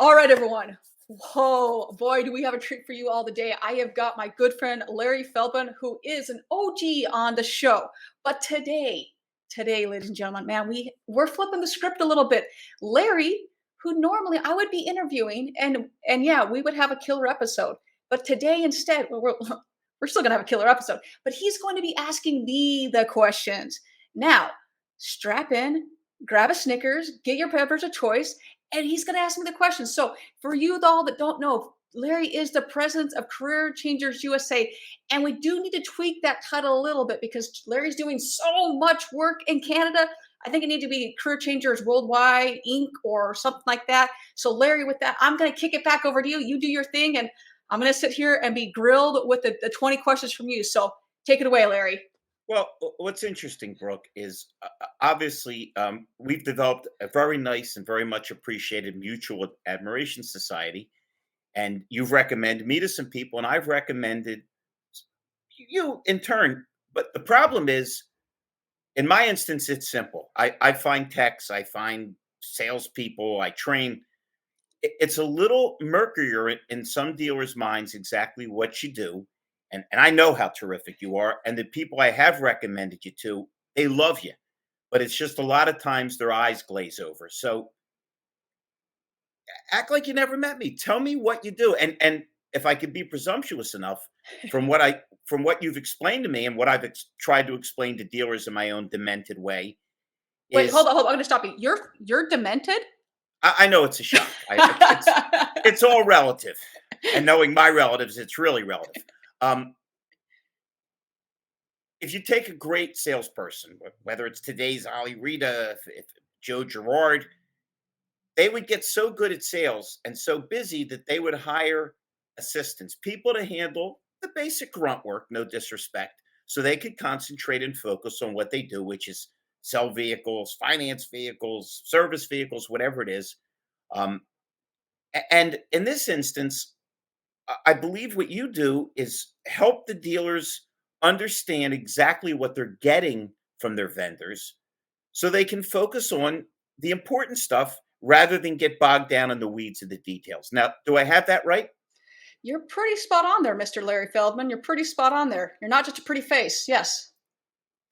All right, everyone. Whoa, boy, do we have a treat for you all today. I have got my good friend Larry Feldman, who is an OG on the show. But today, ladies and gentlemen, man, we're flipping the script a little bit. Larry, who normally I would be interviewing, and yeah, we would have a killer episode. But today, instead, we're still gonna have a killer episode. But he's going to be asking me the questions. Now, strap in, grab a Snickers, get your beverage of choice, and he's going to ask me the questions. So, for you all that don't know, Larry is the president of Career Changers USA, and we do need to tweak that title a little bit because Larry's doing so much work in Canada. I think it needs to be Career Changers Worldwide Inc. or something like that. So, Larry, with that, I'm going to kick it back over to you. You do your thing, and I'm going to sit here and be grilled with the 20 questions from you. So, take it away, Larry. Well, what's interesting, Brooke, is obviously we've developed a very nice and very much appreciated mutual admiration society. And you've recommended me to some people, and I've recommended you in turn. But the problem is, in my instance, it's simple. I find techs, I find salespeople, I train. It's a little murkier in some dealers' minds exactly what you do. And I know how terrific you are. And the people I have recommended you to, they love you. But it's just a lot of times their eyes glaze over. So act like you never met me. Tell me what you do. And if I could be presumptuous enough, from what you've explained to me and what I've tried to explain to dealers in my own demented way, Wait, is hold on. I'm going to stop you. You're demented? I know it's a shock. It's all relative. And knowing my relatives, it's really relative. Um, if you take a great salesperson, whether it's today's Ali Rita, if Joe Girard, they would get so good at sales and so busy that they would hire assistants, people to handle the basic grunt work, no disrespect, so they could concentrate and focus on what they do, which is sell vehicles, finance vehicles, service vehicles, whatever it is. Um, and in this instance, I believe what you do is help the dealers understand exactly what they're getting from their vendors so they can focus on the important stuff rather than get bogged down in the weeds of the details. Now, do I have that right? You're pretty spot on there, Mr. Larry Feldman. You're pretty spot on there. You're not just a pretty face. Yes,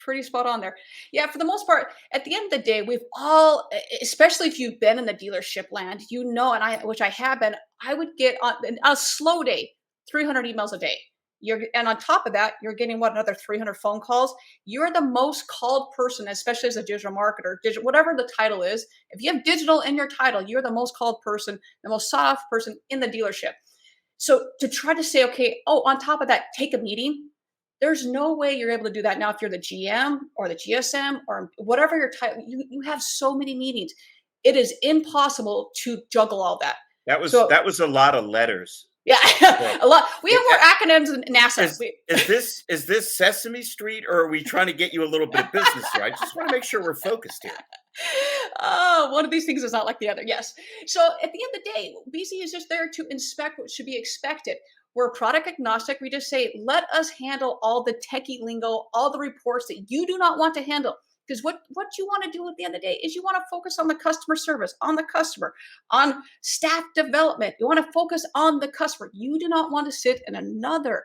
pretty spot on there. Yeah, for the most part, at the end of the day, we've all, especially if you've been in the dealership land, you know, which I have been, I would get on a slow day, 300 emails a day. And on top of that, you're getting another 300 phone calls. You're the most called person, especially as a digital marketer, whatever the title is. If you have digital in your title, you're the most called person, the most sought after person in the dealership. So to try to say, okay, oh, on top of that, take a meeting. There's no way you're able to do that now if you're the GM or the GSM or whatever your title. You have so many meetings. It is impossible to juggle all that. That was a lot of letters. Yeah, Well, a lot. We have more acronyms than NASA. Is this Sesame Street, or are we trying to get you a little bit of business here? I just want to make sure we're focused here. Oh, one of these things is not like the other. Yes. So at the end of the day, BC is just there to inspect what should be expected. We're product agnostic. We just say, let us handle all the techie lingo, all the reports that you do not want to handle. Because what you want to do at the end of the day is you want to focus on the customer service, on the customer, on staff development. You want to focus on the customer. You do not want to sit in another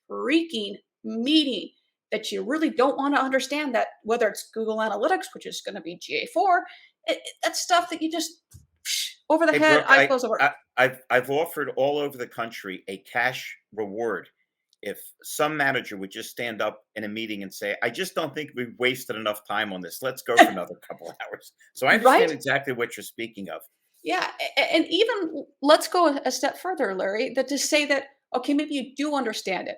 freaking meeting that you really don't want to understand, that whether it's Google Analytics, which is going to be GA4, that's stuff that you just over the Hey, head, Brooke, eye closed over. I've offered all over the country a cash reward if some manager would just stand up in a meeting and say, "I just don't think we've wasted enough time on this. Let's go for another couple of hours." So I understand Right? exactly what you're speaking of. Yeah. And even let's go a step further, Larry, that to say that, okay, maybe you do understand it.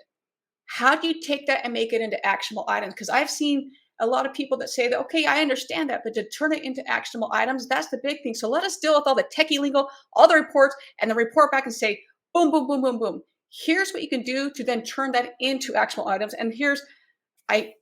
How do you take that and make it into actionable items? Because I've seen a lot of people that say that, okay, I understand that, but to turn it into actionable items, that's the big thing. So let us deal with all the techie lingo, all the reports, and then report back and say, boom, boom, boom, boom, boom. Here's what you can do to then turn that into actionable items. And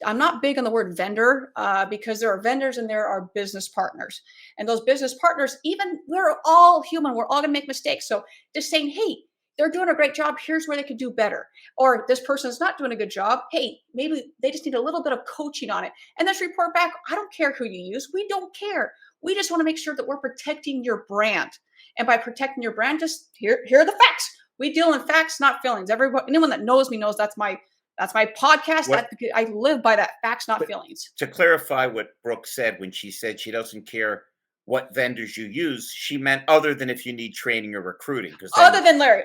I'm not big on the word vendor because there are vendors and there are business partners. And those business partners, even we're all human, we're all going to make mistakes. So just saying, hey, they're doing a great job. Here's where they could do better. Or this person is not doing a good job. Hey, maybe they just need a little bit of coaching on it. And let's report back. I don't care who you use. We don't care. We just want to make sure that we're protecting your brand. And by protecting your brand, just here are the facts. We deal in facts, not feelings. Everyone, anyone that knows me knows that's my podcast. What I live by that, facts, not but feelings. to clarify what Brooke said when she said she doesn't care what vendors you use, she meant other than if you need training or recruiting, because then Other than Larry,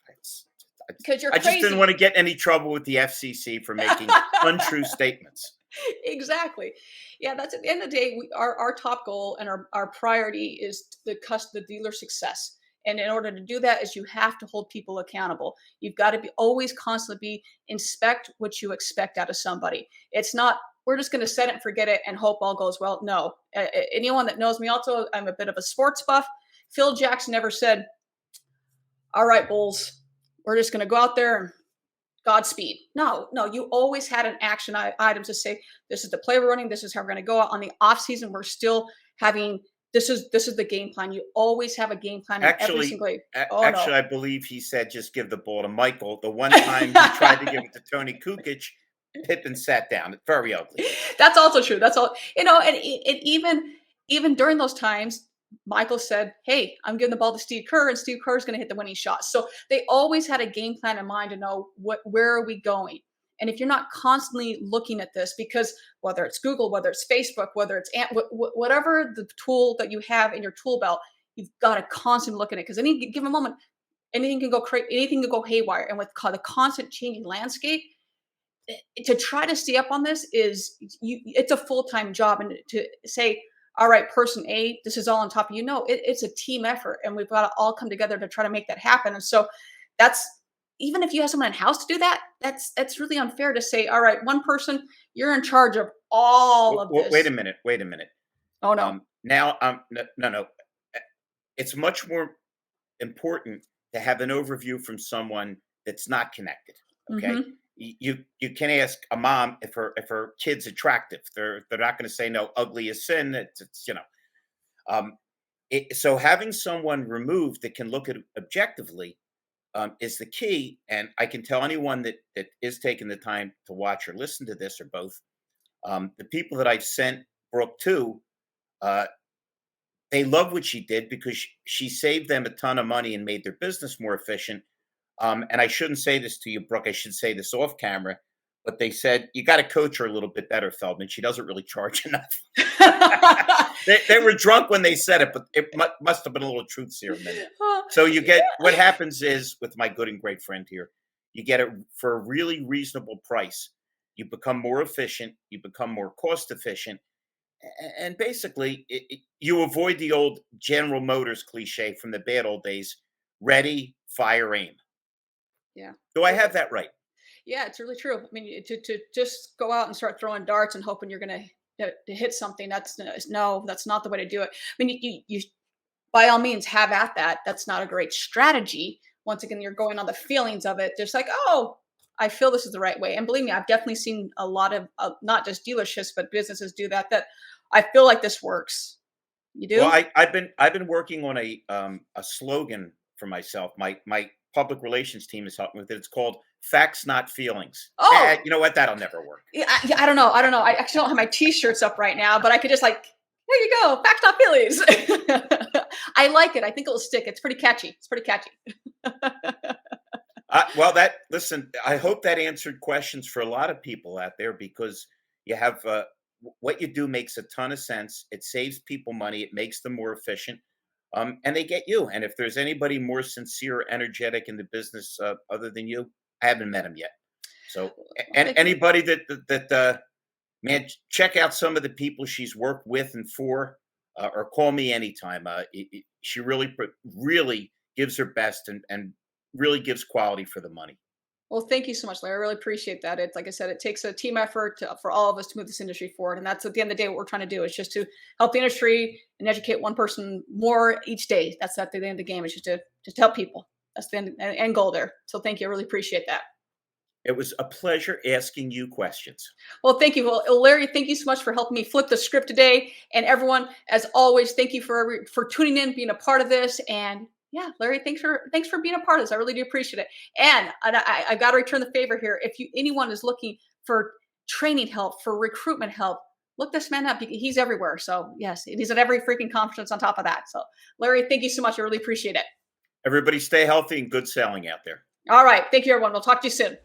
it's, because you're I just didn't crazy. want to get any trouble with the FCC for making untrue statements. Exactly. Yeah, that's at the end of the day, our top goal and our priority is the dealer success. And in order to do that is you have to hold people accountable. You've got to be always constantly inspect what you expect out of somebody. It's not we're just going to set it and forget it and hope all goes well. No. Anyone that knows me also, I'm a bit of a sports buff. Phil Jackson never said, "All right, Bulls, we're just going to go out there and Godspeed." No, no, you always had an action item to say, this is the play we're running. This is how we're going to go out on the off season. We're still having, this is the game plan. You always have a game plan in every Actually, single game. Oh no. I believe he said just give the ball to Michael. The one time he tried to give it to Tony Kukic, Pippen sat down. It's very ugly. That's also true. That's all, and even during those times, Michael said, "Hey, I'm giving the ball to Steve Kerr, and Steve Kerr is going to hit the winning shot." So they always had a game plan in mind to know where are we going. And if you're not constantly looking at this, because whether it's Google, whether it's Facebook, whether it's whatever the tool that you have in your tool belt, you've got to constantly look at it because any given moment, anything can go crazy, anything can go haywire. And with the constant changing landscape, to try to stay up on this is it's a full-time job. And to say, all right, person A, this is all on top of it's a team effort, and we've got to all come together to try to make that happen. And so that's, even if you have someone in house to do that, that's really unfair to say, all right, one person, you're in charge of all of Wait a this. minute. Wait a minute. Oh no. Now, no, no, no. It's much more important to have an overview from someone that's not connected. Okay, Hmm. you can ask a mom if her kid's attractive. They're not going to say no. Ugly is sin. It's. So having someone removed that can look at it objectively is the key. And I can tell anyone that is taking the time to watch or listen to this or both. The people that I've sent Brooke to, uh, they love what she did because she saved them a ton of money and made their business more efficient. And I shouldn't say this to you, Brooke. I should say this off camera. But they said you got to coach her a little bit better, Feldman. She doesn't really charge enough. They were drunk when they said it, but it must have been a little truth serum in it. So you get what happens is with my good and great friend here, you get it for a really reasonable price. You become more efficient. You become more cost efficient, and basically, you avoid the old General Motors cliche from the bad old days: ready, fire, aim. Yeah. Do I have that right? Yeah, it's really true. I mean, to just go out and start throwing darts and hoping you're going to hit something, no, that's not the way to do it. I mean, you by all means have at that. That's not a great strategy. Once again, you're going on the feelings of it. Just like, oh, I feel this is the right way. And believe me, I've definitely seen a lot of not just dealerships, but businesses do that. That I feel like this works. You Well, do? I've been working on a slogan for myself. My public relations team is helping with it. It's called "Facts, Not Feelings." Oh, You know what? That'll never work. yeah, I don't know. I don't know. I actually don't have my T-shirts up right now, but I could just like, there you go, facts not feelings. I like it. I think it'll stick. It's pretty catchy. It's pretty catchy. Well, that listen. I hope that answered questions for a lot of people out there because you have what you do makes a ton of sense. It saves people money. It makes them more efficient, and they get you. And if there's anybody more sincere, or energetic in the business other than you, I haven't met him yet. So, Well, and thank you. anybody that man, check out some of the people she's worked with and for, or call me anytime. She really gives her best and really gives quality for the money. Well, thank you so much, Larry. I really appreciate that. It's like I said, it takes a team effort for all of us to move this industry forward, and that's at the end of the day what we're trying to do is just to help the industry and educate one person more each day. That's at the end of the game. It's just to help people. That's the end goal there. So thank you. I really appreciate that. It was a pleasure asking you questions. Well, thank you. Well, Larry, thank you so much for helping me flip the script today. And everyone, as always, thank you for tuning in, being a part of this. And yeah, Larry, thanks for being a part of this. I really do appreciate it. And I got to return the favor here. If anyone is looking for training help, for recruitment help, look this man up. He's everywhere. So yes, he's at every freaking conference on top of that. So Larry, thank you so much. I really appreciate it. Everybody stay healthy and good selling out there. All right. Thank you, everyone. We'll talk to you soon.